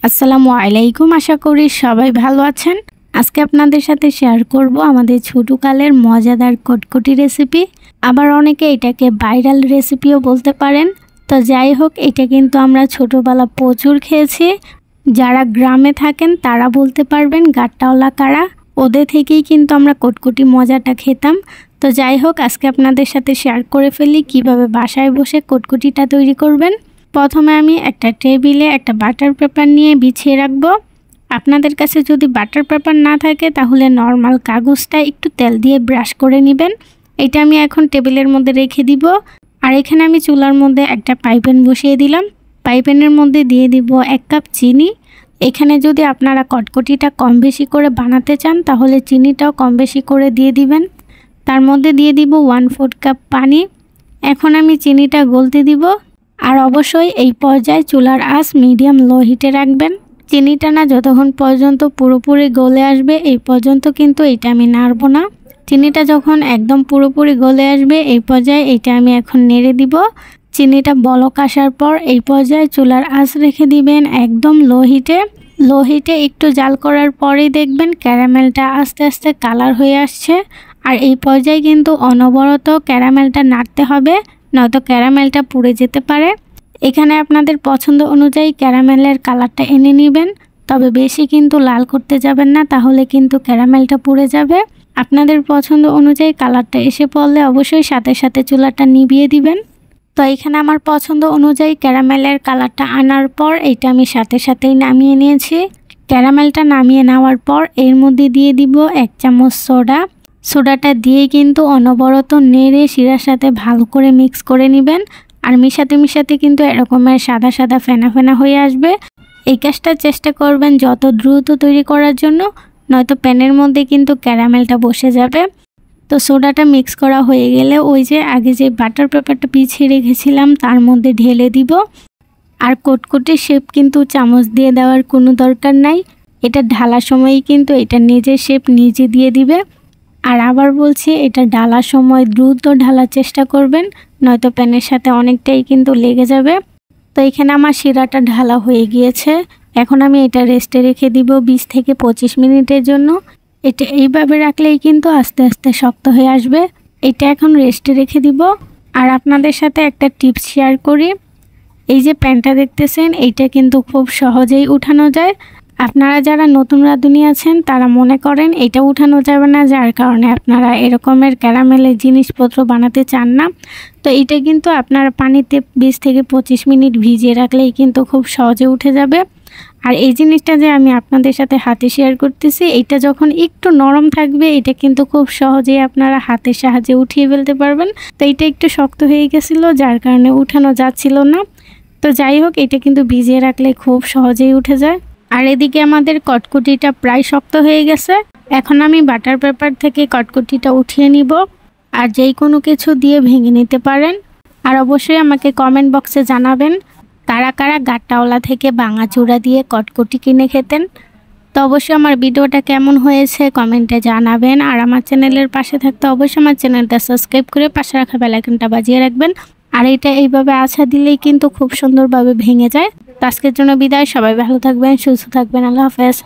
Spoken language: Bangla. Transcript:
আসসালামু আলাইকুম। আশা করি সবাই ভালো আছেন। আজকে আপনাদের সাথে শেয়ার করব আমাদের ছোটকালের মজাদার কটকটি রেসিপি। আবার অনেকে এটাকে ভাইরাল রেসিপিও বলতে পারেন। তো যাই হোক, এটা কিন্তু আমরা ছোটবেলা প্রচুর খেয়েছি। যারা গ্রামে থাকেন তারা বলতে পারবেন গাট্টাওয়ালা কারা, ওদের থেকেই কিন্তু আমরা কটকটি মজাটা খেতাম। তো যাই হোক, আজকে আপনাদের সাথে শেয়ার করে ফেলি কিভাবে বাসায় বসে কটকটিটা তৈরি করবেন। প্রথমে আমি একটা টেবিলে একটা বাটার পেপার নিয়ে বিছিয়ে রাখবো। আপনাদের কাছে যদি বাটার পেপার না থাকে তাহলে নর্মাল কাগজটা একটু তেল দিয়ে ব্রাশ করে নেবেন। এটা আমি এখন টেবিলের মধ্যে রেখে দিব। আর এখানে আমি চুলার মধ্যে একটা পাইপ্যান বসিয়ে দিলাম। পাইপ্যানের মধ্যে দিয়ে দিব 1 কাপ চিনি। এখানে যদি আপনারা কটকটিটা কম বেশি করে বানাতে চান তাহলে চিনিটাও কম বেশি করে দিয়ে দিবেন। তার মধ্যে দিয়ে দিব 1/4 কাপ পানি। এখন আমি চিনিটা গলতে দিব। আর অবশ্যই এই পর্যায়ে চুলার আঁচ মিডিয়াম লো হিটে রাখবেন। চিনিটা না যতক্ষণ পর্যন্ত পুরোপুরি গলে আসবে এই পর্যন্ত কিন্তু এটা আমি নাড়ব না। চিনিটা যখন একদম পুরোপুরি গলে আসবে এই পর্যায়ে এটা আমি এখন নেড়ে দিব। চিনিটা বলক আসার পর এই পর্যায়ে চুলার আঁচ রেখে দিবেন একদম লো হিটে। লো হিটে একটু জাল করার পরেই দেখবেন ক্যারামেলটা আস্তে আস্তে কালার হয়ে আসছে। আর এই পর্যায়ে কিন্তু অনবরত ক্যারামেলটা নাড়তে হবে, নয়তো ক্যারামেলটা পুড়ে যেতে পারে। এখানে আপনাদের পছন্দ অনুযায়ী ক্যারামেলের কালারটা এনে নেবেন, তবে বেশি কিন্তু লাল করতে যাবেন না, তাহলে কিন্তু ক্যারামেলটা পুড়ে যাবে। আপনাদের পছন্দ অনুযায়ী কালারটা এসে পড়লে অবশ্যই সাথে সাথে চুলাটা নিভিয়ে দিবেন। তো এখানে আমার পছন্দ অনুযায়ী ক্যারামেলের কালারটা আনার পর এটা আমি সাথে সাথেই নামিয়ে নিয়েছি। ক্যারামেলটা নামিয়ে নেওয়ার পর এর মধ্যে দিয়ে দিব 1 চামচ সোডা। সোডাটা দিয়ে কিন্তু অনবরত নেড়ে শিরার সাথে ভালো করে মিক্স করে নেবেন। আর মিশাতে কিন্তু এরকমের সাদা সাদা ফেনা ফেনা হয়ে আসবে। এই কাজটা চেষ্টা করবেন যত দ্রুত তৈরি করার জন্য, নয়তো প্যানের মধ্যে কিন্তু ক্যারামেলটা বসে যাবে। তো সোডাটা মিক্স করা হয়ে গেলে ওই যে আগে যে বাটার পেপারটা বিছিয়ে রেখেছিলাম তার মধ্যে ঢেলে দিব। আর কটকটির শেপ কিন্তু চামচ দিয়ে দেওয়ার কোনো দরকার নাই। এটা ঢালার সময়ই কিন্তু এটা নিজের শেপ নিজে দিয়ে দিবে। আর আবার বলছি, এটা ঢালার সময় দ্রুত ঢালার চেষ্টা করবেন, নয়তো প্যানের সাথে অনেকটাই কিন্তু লেগে যাবে। তো এখানে আমার শিরাটা ঢালা হয়ে গিয়েছে। এখন আমি এটা রেস্টে রেখে দিব 20 থেকে 25 মিনিটের জন্য। এটা এইভাবে রাখলেই কিন্তু আস্তে আস্তে শক্ত হয়ে আসবে। এটা এখন রেস্টে রেখে দিব। আর আপনাদের সাথে একটা টিপস শেয়ার করি। এই যে প্যানটা দেখতেছেন, এইটা কিন্তু খুব সহজেই উঠানো যায়। আপনারা যারা নতুন রাঁধুনি আছেন তারা মনে করেন এটা উঠানো যাবে না, যার কারণে আপনারা এরকমের ক্যারামেলের জিনিসপত্র বানাতে চান না। তো এটা কিন্তু আপনারা পানিতে 20 থেকে 25 মিনিট ভিজিয়ে রাখলেই কিন্তু খুব সহজে উঠে যাবে। আর এই জিনিসটা যে আমি আপনাদের সাথে হাতে শেয়ার করতেছি, এটা যখন একটু নরম থাকবে এটা কিন্তু খুব সহজেই আপনারা হাতের সাহায্যে উঠিয়ে ফেলতে পারবেন। তো এটা একটু শক্ত হয়ে গেছিলো, যার কারণে উঠানো যাচ্ছিল না। তো যাই হোক, এটা কিন্তু ভিজিয়ে রাখলে খুব সহজেই উঠে যায়। আর এদিকে আমাদের কটকটিটা প্রায় শক্ত হয়ে গেছে। এখন আমি বাটার পেপার থেকে কটকটিটা উঠিয়ে নিব। আর যেই কোনো কিছু দিয়ে ভেঙে নিতে পারেন। আর অবশ্যই আমাকে কমেন্ট বক্সে জানাবেন কারা কারা গাট্টাওয়ালা থেকে ভাঙা চূড়া দিয়ে কটকটি কিনে খেতেন। তো অবশ্যই আমার ভিডিওটা কেমন হয়েছে কমেন্টে জানাবেন। আর আমার চ্যানেলের পাশে থাকতে অবশ্যই আমার চ্যানেলটা সাবস্ক্রাইব করে পাশে রাখা বেল আইকনটা বাজিয়ে রাখবেন। আর এটা এইভাবে আছা দিলেই কিন্তু খুব সুন্দরভাবে ভেঙে যায়। তো আজকের জন্য বিদায়। সবাই ভালো থাকবেন, সুস্থ থাকবেন। আল্লাহ হাফেজ।